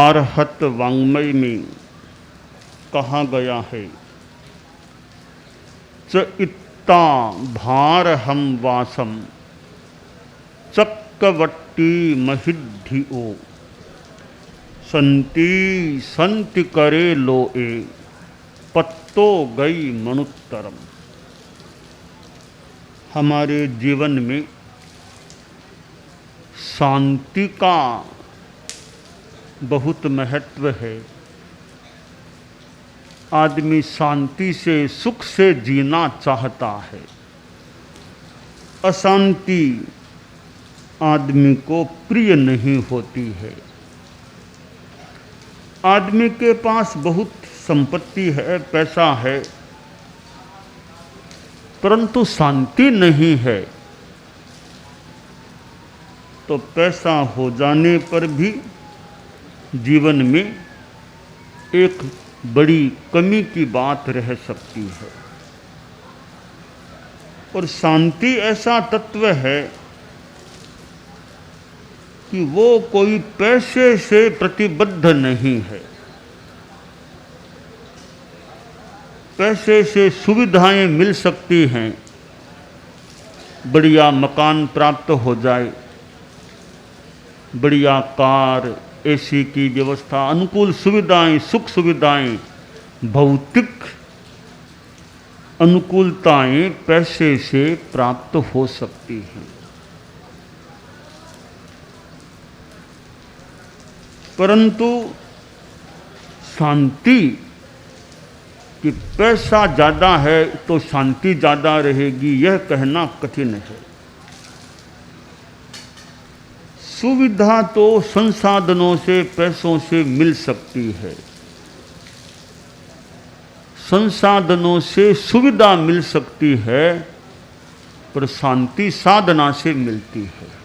आर्हत वाङ्मय में कहा गया है, च इत्ता भार हम वासम चक्रवट्टी महिधिओ संति संति करे लोए पत्तो गई मनुत्तरम। हमारे जीवन में शांति का बहुत महत्व है। आदमी शांति से, सुख से जीना चाहता है। अशांति आदमी को प्रिय नहीं होती है। आदमी के पास बहुत संपत्ति है, पैसा है, परंतु शांति नहीं है तो पैसा हो जाने पर भी जीवन में एक बड़ी कमी की बात रह सकती है। और शांति ऐसा तत्व है कि वो कोई पैसे से प्रतिबद्ध नहीं है। पैसे से सुविधाएं मिल सकती हैं, बढ़िया मकान प्राप्त हो जाए, बढ़िया कार, एसी की व्यवस्था, अनुकूल सुविधाएं, सुख सुविधाएं, भौतिक अनुकूलताएं पैसे से प्राप्त हो सकती हैं। परंतु शांति कि पैसा ज़्यादा है तो शांति ज़्यादा रहेगी, यह कहना कठिन है। सुविधा तो संसाधनों से, पैसों से मिल सकती है। संसाधनों से सुविधा मिल सकती है, पर शांति साधना से मिलती है।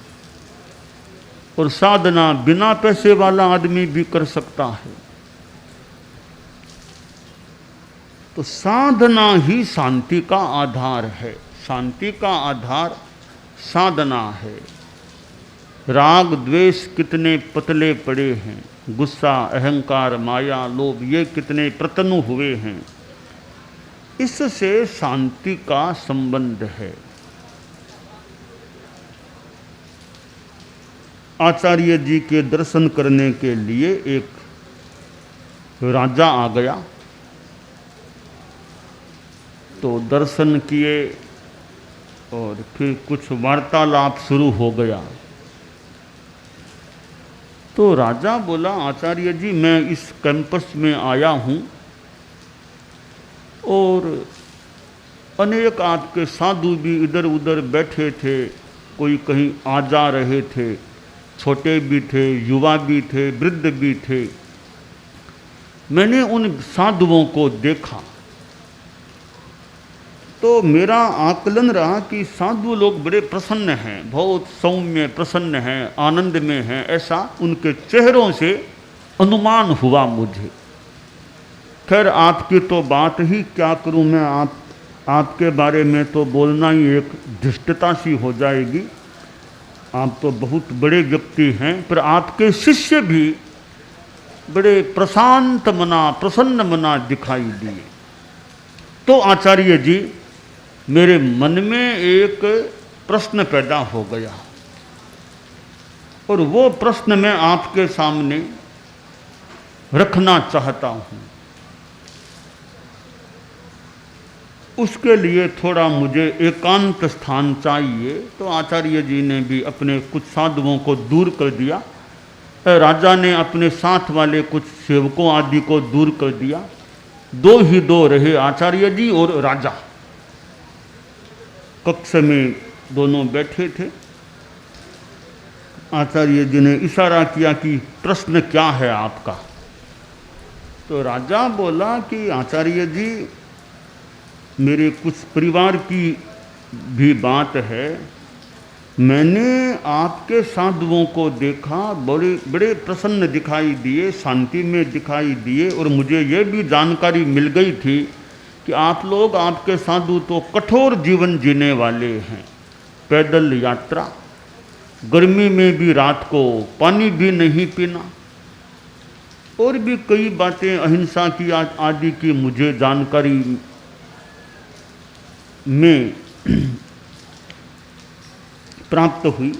और साधना बिना पैसे वाला आदमी भी कर सकता है। तो साधना ही शांति का आधार है। शांति का आधार साधना है। राग द्वेष कितने पतले पड़े हैं, गुस्सा, अहंकार, माया, लोभ, ये कितने प्रतनु हुए हैं, इससे शांति का संबंध है। आचार्य जी के दर्शन करने के लिए एक राजा आ गया, तो दर्शन किए और फिर कुछ वार्तालाप शुरू हो गया। तो राजा बोला, आचार्य जी मैं इस कैंपस में आया हूँ और अनेक आपके साधु भी इधर उधर बैठे थे, कोई कहीं आ जा रहे थे, छोटे भी थे, युवा भी थे, वृद्ध भी थे। मैंने उन साधुओं को देखा तो मेरा आकलन रहा कि साधु लोग बड़े प्रसन्न हैं, बहुत सौम्य प्रसन्न हैं, आनंद में हैं, ऐसा उनके चेहरों से अनुमान हुआ मुझे। खैर आपकी तो बात ही क्या करूं मैं, आपके बारे में तो बोलना ही एक धृष्टता सी हो जाएगी। आप तो बहुत बड़े व्यक्ति हैं, पर आपके शिष्य भी बड़े प्रशांत मना, प्रसन्न मना दिखाई दिए। तो आचार्य जी मेरे मन में एक प्रश्न पैदा हो गया और वो प्रश्न मैं आपके सामने रखना चाहता हूँ। उसके लिए थोड़ा मुझे एकांत स्थान चाहिए। तो आचार्य जी ने भी अपने कुछ साधुओं को दूर कर दिया, राजा ने अपने साथ वाले कुछ सेवकों आदि को दूर कर दिया। दो ही दो रहे, आचार्य जी और राजा। कक्ष में दोनों बैठे थे। आचार्य जी ने इशारा किया कि प्रश्न क्या है आपका। तो राजा बोला कि आचार्य जी मेरे कुछ परिवार की भी बात है। मैंने आपके साधुओं को देखा, बड़े बड़े प्रसन्न दिखाई दिए, शांति में दिखाई दिए, और मुझे ये भी जानकारी मिल गई थी कि आप लोग, आपके साधु तो कठोर जीवन जीने वाले हैं। पैदल यात्रा, गर्मी में भी रात को पानी भी नहीं पीना, और भी कई बातें अहिंसा की आदि की मुझे जानकारी में प्राप्त हुई,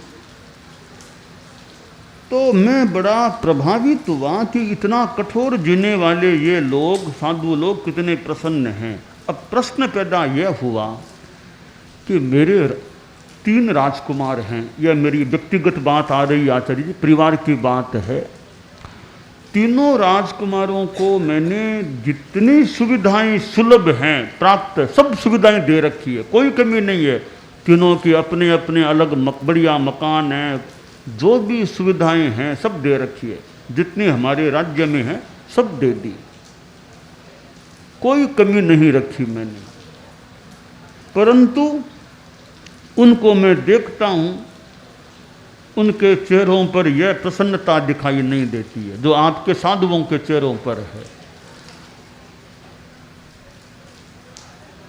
तो मैं बड़ा प्रभावित हुआ कि इतना कठोर जीने वाले ये लोग, साधु लोग कितने प्रसन्न हैं। अब प्रश्न पैदा यह हुआ कि मेरे 3 राजकुमार हैं, यह मेरी व्यक्तिगत बात आ रही आचार्य जी, परिवार की बात है। तीनों राजकुमारों को मैंने जितनी सुविधाएं सुलभ हैं प्राप्त, सब सुविधाएं दे रखी है, कोई कमी नहीं है। तीनों की अपने अपने अलग बढ़िया मकान हैं, जो भी सुविधाएं हैं सब दे रखी है, जितनी हमारे राज्य में है सब दे दी, कोई कमी नहीं रखी मैंने। परंतु उनको मैं देखता हूं, उनके चेहरों पर यह प्रसन्नता दिखाई नहीं देती है जो आपके साधुओं के चेहरों पर है।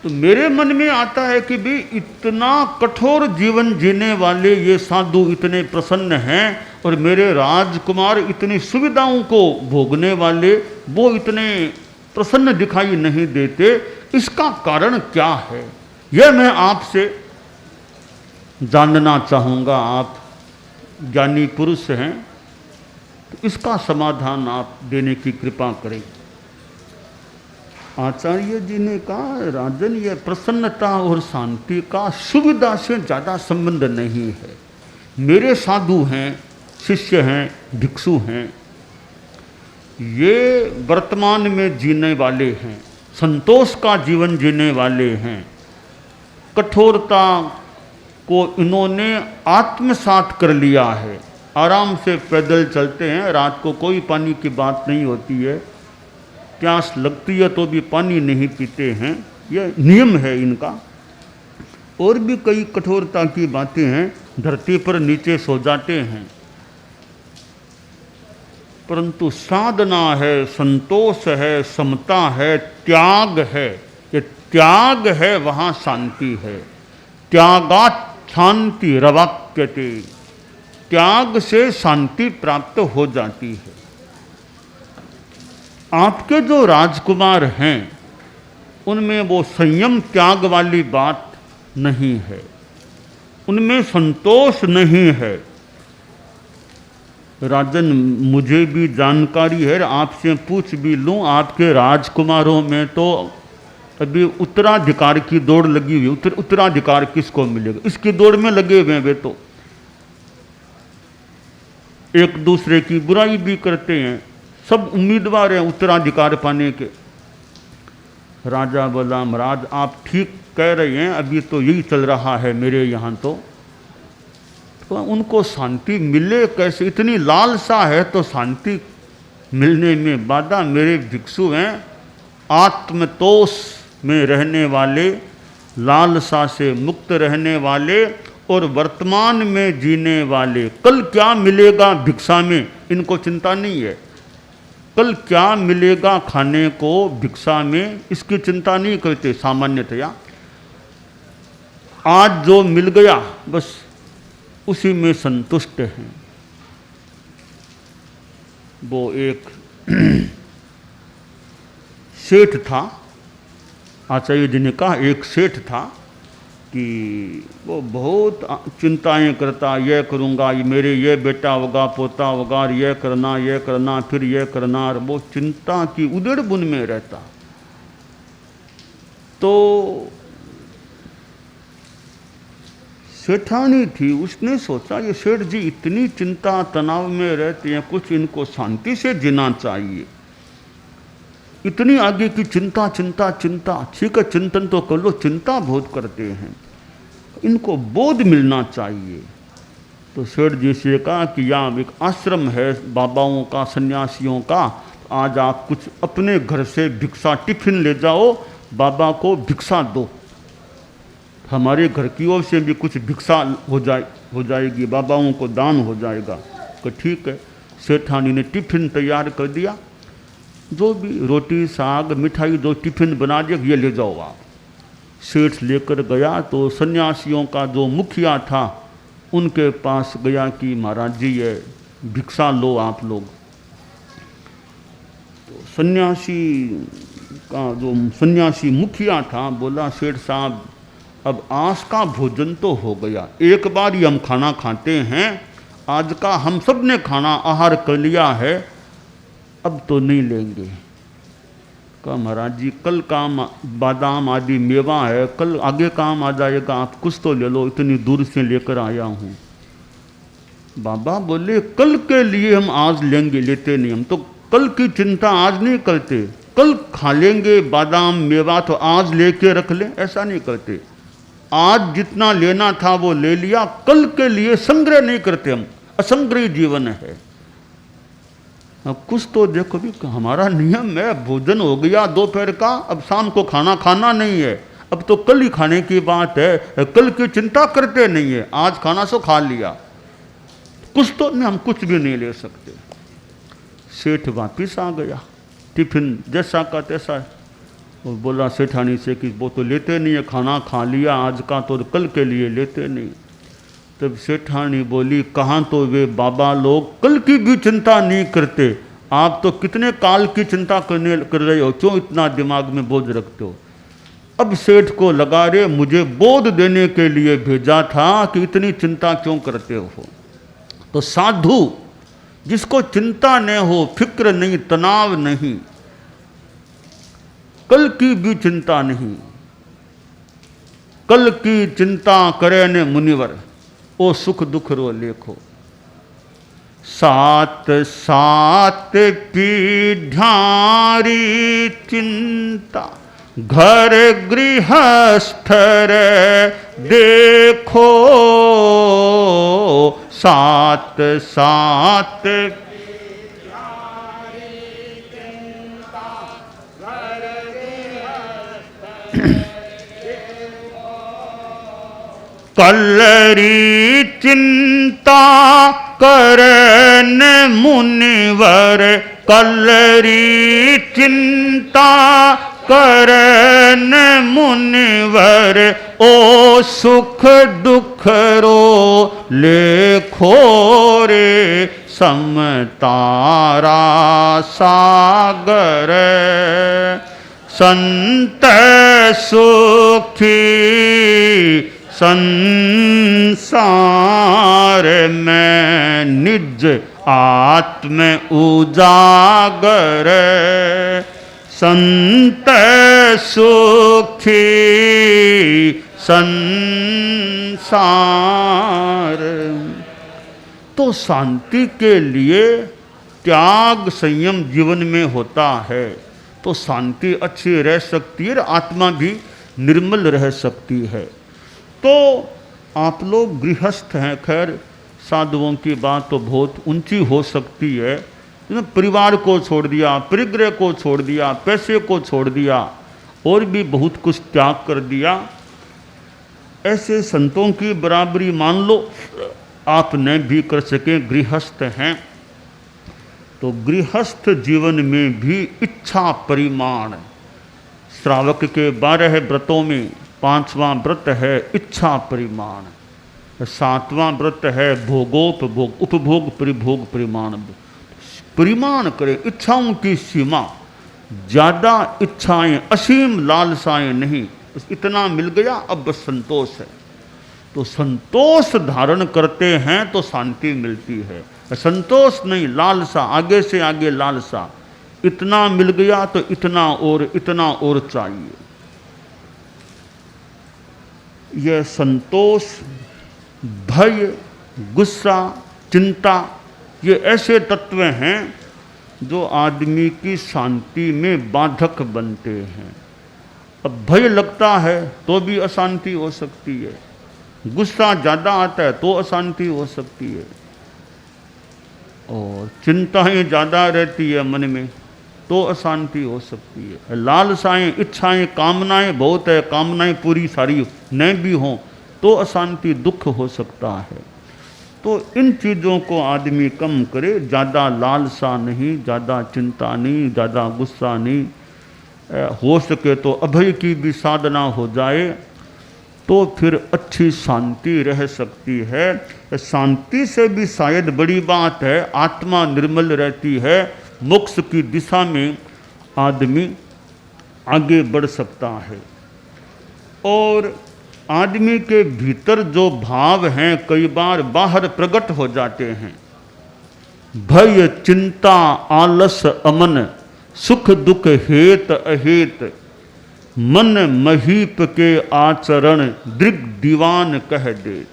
तो मेरे मन में आता है कि भी इतना कठोर जीवन जीने वाले ये साधु इतने प्रसन्न हैं, और मेरे राजकुमार इतनी सुविधाओं को भोगने वाले वो इतने प्रसन्न दिखाई नहीं देते। इसका कारण क्या है, यह मैं आपसे जानना चाहूँगा। आप ज्ञानी पुरुष हैं, तो इसका समाधान आप देने की कृपा करें। आचार्य जी ने कहा, राजन, यह प्रसन्नता और शांति का सुविधा से ज़्यादा संबंध नहीं है। मेरे साधु हैं, शिष्य हैं, भिक्षु हैं, ये वर्तमान में जीने वाले हैं, संतोष का जीवन जीने वाले हैं। कठोरता को इन्होंने आत्मसात कर लिया है, आराम से पैदल चलते हैं, रात को कोई पानी की बात नहीं होती है, प्यास लगती है तो भी पानी नहीं पीते हैं, यह नियम है इनका। और भी कई कठोरता की बातें हैं, धरती पर नीचे सो जाते हैं। परंतु साधना है, संतोष है, समता है, त्याग है, ये त्याग है, वहाँ शांति है। त्यागात् शांति रवाप्यते, त्याग से शांति प्राप्त हो जाती है। आपके जो राजकुमार हैं उनमें वो संयम त्याग वाली बात नहीं है, उनमें संतोष नहीं है। राजन, मुझे भी जानकारी है, आपसे पूछ भी लूँ, आपके राजकुमारों में तो अभी उत्तराधिकार की दौड़ लगी हुई। उत्तराधिकार किसको मिलेगा, इसकी दौड़ में लगे हुए हैं वे तो। एक दूसरे की बुराई भी करते हैं, सब उम्मीदवार हैं उत्तराधिकार पाने के। राजा बोला, महाराज आप ठीक कह रहे हैं, अभी तो यही चल रहा है मेरे यहाँ तो उनको शांति मिले कैसे, इतनी लालसा है तो शांति मिलने में बाधा। मेरे भिक्षु हैं आत्मतोष में रहने वाले, लालसा से मुक्त रहने वाले और वर्तमान में जीने वाले। कल क्या मिलेगा भिक्षा में इनको चिंता नहीं है, कल क्या मिलेगा खाने को भिक्षा में इसकी चिंता नहीं करते सामान्यतया। आज जो मिल गया बस उसी में संतुष्ट हैं। वो एक सेठ था, आचार्य जी ने कहा एक सेठ था कि वो बहुत चिंताएं करता, यह करूँगा, मेरे ये बेटा होगा, पोता होगा, यह करना, फिर यह करना, और वो चिंता की उधेड़ बुन में रहता। तो सेठानी थी, उसने सोचा ये सेठ जी इतनी चिंता तनाव में रहते हैं, कुछ इनको शांति से जीना चाहिए। इतनी आगे की चिंता चिंता चिंता, ठीक है चिंतन तो कर लो, चिंता बहुत करते हैं, इनको बोध मिलना चाहिए। तो सेठ जी से कहा कि यहाँ एक आश्रम है बाबाओं का, सन्यासियों का, आज आप कुछ अपने घर से भिक्षा टिफिन ले जाओ, बाबा को भिक्षा दो, हमारे घर की ओर से भी कुछ भिक्षा हो जाएगी, बाबाओं को दान हो जाएगा। तो ठीक है, सेठानी ने टिफिन तैयार कर दिया, जो भी रोटी साग मिठाई जो टिफिन बना दिया, ये ले जाओ आप। सेठ लेकर गया तो सन्यासियों का जो मुखिया था उनके पास गया कि महाराज जी ये भिक्षा लो आप लोग। तो सन्यासी का जो सन्यासी मुखिया था बोला, सेठ साहब अब आस का भोजन तो हो गया, एक बार ही हम खाना खाते हैं, आज का हम सब ने खाना आहार कर लिया है, अब तो नहीं लेंगे। कहा महाराज जी कल काम बादाम आदि मेवा है, कल आगे काम आ जाएगा, आप कुछ तो ले लो, इतनी दूर से लेकर आया हूँ। बाबा बोले कल के लिए हम आज लेंगे, लेते नहीं, हम तो कल की चिंता आज नहीं करते, कल खा लेंगे बादाम मेवा तो आज लेके रख लें, ऐसा नहीं करते। आज जितना लेना था वो ले लिया, कल के लिए संग्रह नहीं करते हम, असंग्रही जीवन है। अब कुछ तो देखो भी, हमारा नियम है, भोजन हो गया दोपहर का, अब शाम को खाना खाना नहीं है, अब तो कल ही खाने की बात है, कल की चिंता करते नहीं है, आज खाना सो खा लिया, कुछ तो नहीं, हम कुछ भी नहीं ले सकते। सेठ वापिस आ गया, टिफिन जैसा का तैसा, वो बोला सेठानी से कि वो तो लेते नहीं है, खाना खा लिया आज का, तो कल के लिए लेते नहीं। तब सेठानी बोली, कहाँ तो वे बाबा लोग कल की भी चिंता नहीं करते, आप तो कितने काल की चिंता कर रहे हो, क्यों इतना दिमाग में बोझ रखते हो। अब सेठ को लगा, रे मुझे बोध देने के लिए भेजा था कि इतनी चिंता क्यों करते हो। तो साधु जिसको चिंता न हो, फिक्र नहीं, तनाव नहीं, कल की भी चिंता नहीं, कल की चिंता करे ने मुनिवर, ओ सुख दुख रो लेखो। सात सात पीढ़ारी चिंता, घर गृहस्थ देखो, सात सात कलरी चिंता करन मुनिवर, कलरी चिंता करन मुनिवर, ओ सुख दुख रो लेखो रे, समतारा सागर, संत सुखी संसार में, निज आत्म उजागर, संत सुखी संसार। तो शांति के लिए त्याग संयम जीवन में होता है, तो शांति अच्छी रह सकती है, आत्मा भी निर्मल रह सकती है। तो आप लोग गृहस्थ हैं, खैर साधुओं की बात तो बहुत ऊंची हो सकती है, परिवार को छोड़ दिया, परिग्रह को छोड़ दिया, पैसे को छोड़ दिया, और भी बहुत कुछ त्याग कर दिया, ऐसे संतों की बराबरी मान लो आप न भी कर सके, गृहस्थ हैं। तो गृहस्थ जीवन में भी इच्छा परिमाण, श्रावक के 12 व्रतों में 5वां व्रत है इच्छा परिमाण, 7वां व्रत है भोगोपभोग, उपभोग परिभोग परिमाण। परिमाण करें, इच्छाओं की सीमा, ज़्यादा इच्छाएं, असीम लालसाएं नहीं, बस इतना मिल गया अब बस संतोष है। तो संतोष धारण करते हैं तो शांति मिलती है, संतोष नहीं लालसा, आगे से आगे लालसा, इतना मिल गया तो इतना और चाहिए। यह संतोष, भय, गुस्सा, चिंता, ये ऐसे तत्व हैं जो आदमी की शांति में बाधक बनते हैं। अब भय लगता है तो भी अशांति हो सकती है, गुस्सा ज़्यादा आता है तो अशांति हो सकती है, और चिंताएं ज़्यादा रहती है मन में तो अशांति हो सकती है। लालसाएं, इच्छाएं, कामनाएं बहुत है, कामनाएं पूरी सारी न भी हों तो अशांति, दुख हो सकता है। तो इन चीज़ों को आदमी कम करे, ज़्यादा लालसा नहीं, ज़्यादा चिंता नहीं, ज़्यादा गुस्सा नहीं, हो सके तो अभय की भी साधना हो जाए तो फिर अच्छी शांति रह सकती है। शांति से भी शायद बड़ी बात है, आत्मा निर्मल रहती है मोक्ष की दिशा में आदमी आगे बढ़ सकता है। और आदमी के भीतर जो भाव हैं कई बार बाहर प्रकट हो जाते हैं। भय, चिंता, आलस, अमन, सुख दुख हेत अहेत, मन महीप के आचरण दृग दीवान कह दे।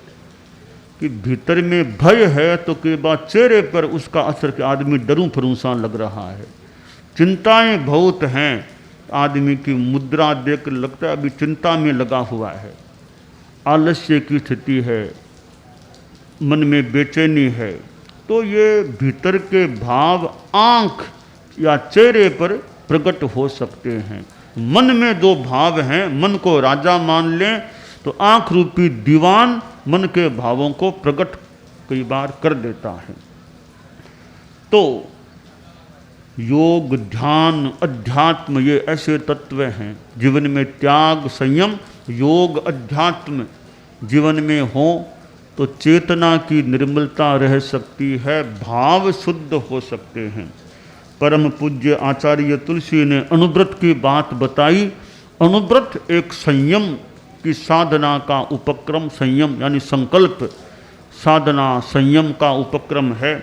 कि भीतर में भय है तो कई बार चेहरे पर उसका असर कि आदमी डरूं फरूं सा लग रहा है। चिंताएं बहुत हैं, आदमी की मुद्रा देख लगता है अभी चिंता में लगा हुआ है। आलस्य की स्थिति है, मन में बेचैनी है। तो ये भीतर के भाव आंख या चेहरे पर प्रकट हो सकते हैं। मन में जो भाव हैं, मन को राजा मान लें तो आंख रूपी दीवान मन के भावों को प्रकट कई बार कर देता है। तो योग, ध्यान, अध्यात्म ये ऐसे तत्व हैं जीवन में त्याग, संयम, योग, अध्यात्म जीवन में हो तो चेतना की निर्मलता रह सकती है, भाव शुद्ध हो सकते हैं। परम पूज्य आचार्य तुलसी ने अनुव्रत की बात बताई। अनुव्रत एक संयम की साधना का उपक्रम, संयम यानी संकल्प, साधना संयम का उपक्रम है।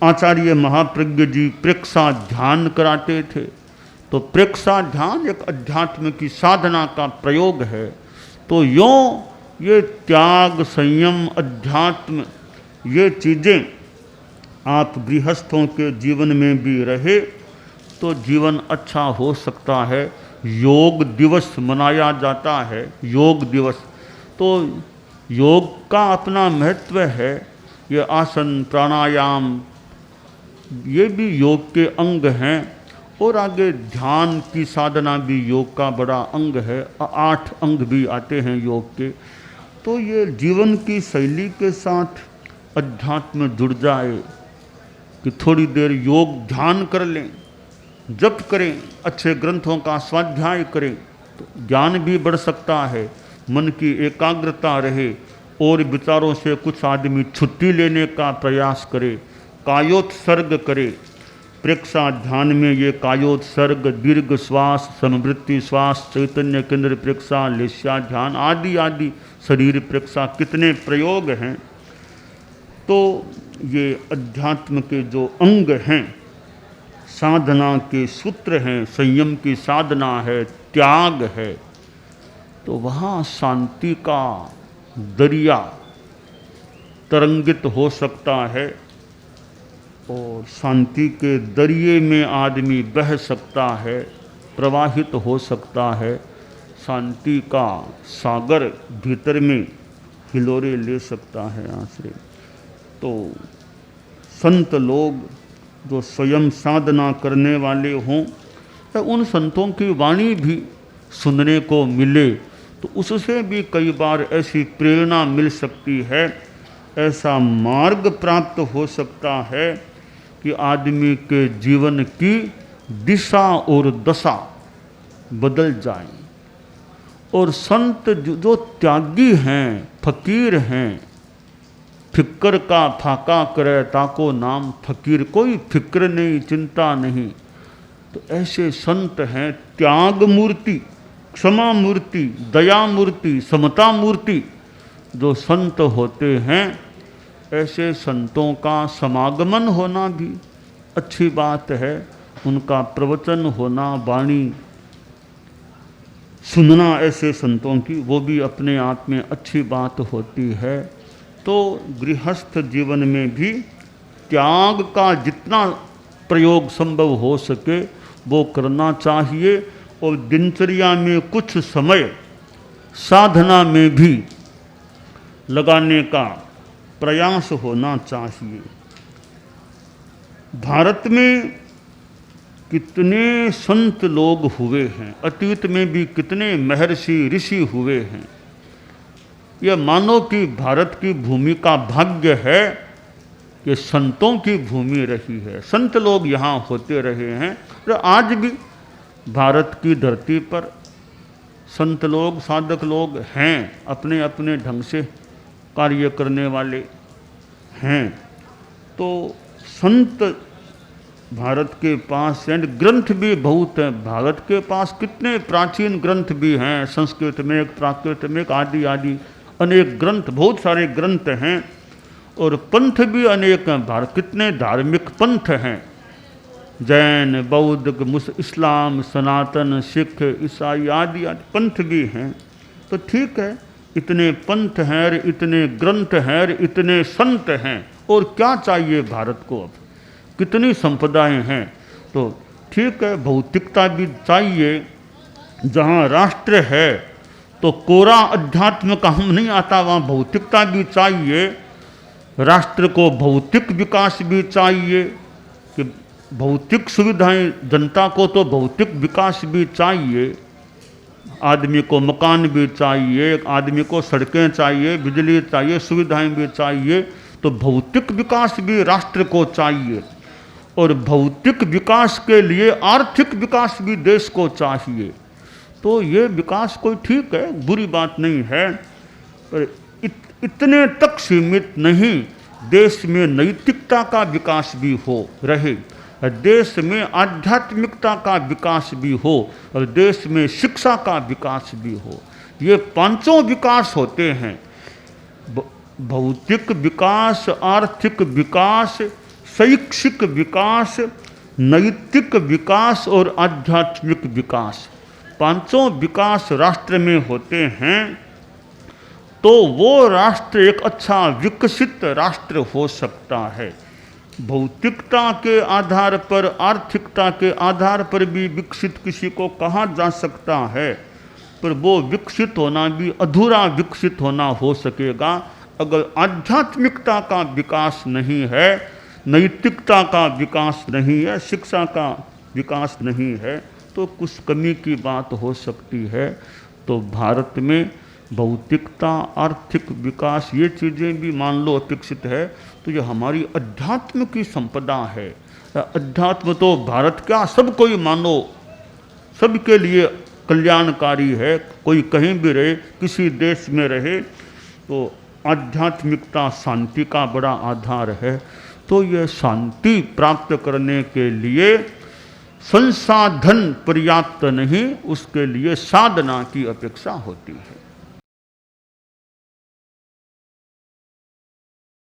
आचार्य महाप्रज्ञ जी प्रेक्षा ध्यान कराते थे। तो प्रेक्षा ध्यान एक अध्यात्म की साधना का प्रयोग है। तो यों ये त्याग, संयम, अध्यात्म ये चीज़ें आप गृहस्थों के जीवन में भी रहे तो जीवन अच्छा हो सकता है। योग दिवस मनाया जाता है, योग दिवस। तो योग का अपना महत्व है। ये आसन, प्राणायाम ये भी योग के अंग हैं। और आगे ध्यान की साधना भी योग का बड़ा अंग है। 8 अंग भी आते हैं योग के। तो ये जीवन की शैली के साथ अध्यात्म जुड़ जाए कि थोड़ी देर योग ध्यान कर लें, जप करें, अच्छे ग्रंथों का स्वाध्याय करें तो ज्ञान भी बढ़ सकता है, मन की एकाग्रता रहे। और विचारों से कुछ आदमी छुट्टी लेने का प्रयास करे, कायोत्सर्ग करे। प्रेक्षा ध्यान में ये कायोत्सर्ग, दीर्घ श्वास, समवृत्ति श्वास, चैतन्य केंद्र प्रेक्षा, लेस्या ध्यान आदि आदि शरीर प्रेक्षा कितने प्रयोग हैं। तो ये अध्यात्म के जो अंग हैं, साधना के सूत्र हैं, संयम की साधना है, त्याग है। तो वहाँ शांति का दरिया तरंगित हो सकता है और शांति के दरिये में आदमी बह सकता है, प्रवाहित हो सकता है। शांति का सागर भीतर में हिलोरे ले सकता है आश्रय। तो संत लोग जो स्वयं साधना करने वाले हों, तो उन संतों की वाणी भी सुनने को मिले तो उससे भी कई बार ऐसी प्रेरणा मिल सकती है, ऐसा मार्ग प्राप्त हो सकता है कि आदमी के जीवन की दिशा और दशा बदल जाए। और संत जो त्यागी हैं, फकीर हैं, फिक्र का फाका करे ताको नाम फकीर, कोई फिक्र नहीं, चिंता नहीं। तो ऐसे संत हैं, त्याग मूर्ति, क्षमा मूर्ति, दया मूर्ति, समता मूर्ति जो संत होते हैं। ऐसे संतों का समागमन होना भी अच्छी बात है, उनका प्रवचन होना, वाणी सुनना ऐसे संतों की, वो भी अपने आप में अच्छी बात होती है। तो गृहस्थ जीवन में भी त्याग का जितना प्रयोग संभव हो सके वो करना चाहिए। और दिनचर्या में कुछ समय साधना में भी लगाने का प्रयास होना चाहिए। भारत में कितने संत लोग हुए हैं, अतीत में भी कितने महर्षि ऋषि हुए हैं। यह मानो कि भारत की भूमि का भाग्य है कि संतों की भूमि रही है, संत लोग यहाँ होते रहे हैं। तो आज भी भारत की धरती पर संत लोग, साधक लोग हैं, अपने अपने ढंग से कार्य करने वाले हैं। तो संत भारत के पास एंड ग्रंथ भी बहुत हैं। भारत के पास कितने प्राचीन ग्रंथ भी हैं, संस्कृत में, प्राकृत में, आदि आदि अनेक ग्रंथ, बहुत सारे ग्रंथ हैं। और पंथ भी अनेक हैं। भारत कितने धार्मिक पंथ हैं, जैन, बौद्ध, इस्लाम, सनातन, सिख, ईसाई आदि आदि पंथ भी हैं। तो ठीक है, इतने पंथ हैं और इतने ग्रंथ हैं और इतने संत हैं, और क्या चाहिए भारत को? अब कितनी संपदाएं हैं। तो ठीक है, भौतिकता भी चाहिए। जहाँ राष्ट्र है तो कोरा अध्यात्म का हम नहीं आता, वहाँ भौतिकता भी चाहिए। राष्ट्र को भौतिक विकास भी चाहिए कि भौतिक सुविधाएं, जनता को तो भौतिक विकास भी चाहिए। आदमी को मकान भी चाहिए, आदमी को सड़कें चाहिए, बिजली चाहिए, सुविधाएं भी चाहिए। तो भौतिक विकास भी राष्ट्र को चाहिए, और भौतिक विकास के लिए आर्थिक विकास भी देश को चाहिए। तो ये विकास कोई ठीक है, बुरी बात नहीं है, पर इतने तक सीमित नहीं। देश में नैतिकता का विकास भी हो रहे, देश में आध्यात्मिकता का विकास भी हो, और देश में शिक्षा का विकास भी हो। ये पांचों विकास होते हैं, भौतिक विकास, आर्थिक विकास, शैक्षिक विकास, नैतिक विकास और आध्यात्मिक विकास। पांचों विकास राष्ट्र में होते हैं तो वो राष्ट्र एक अच्छा विकसित राष्ट्र हो सकता है। भौतिकता के आधार पर, आर्थिकता के आधार पर भी विकसित किसी को कहा जा सकता है, पर वो विकसित होना भी अधूरा विकसित होना हो सकेगा अगर आध्यात्मिकता का विकास नहीं है, नैतिकता का विकास नहीं है, शिक्षा का विकास नहीं है, तो कुछ कमी की बात हो सकती है। तो भारत में भौतिकता, आर्थिक विकास, ये चीज़ें भी मान लो अपेक्षित है, तो ये हमारी अध्यात्म की संपदा है। अध्यात्म तो भारत क्या, सब कोई मानो, सबके लिए कल्याणकारी है। कोई कहीं भी रहे, किसी देश में रहे, तो आध्यात्मिकता शांति का बड़ा आधार है। तो ये शांति प्राप्त करने के लिए संसाधन पर्याप्त नहीं, उसके लिए साधना की अपेक्षा होती है।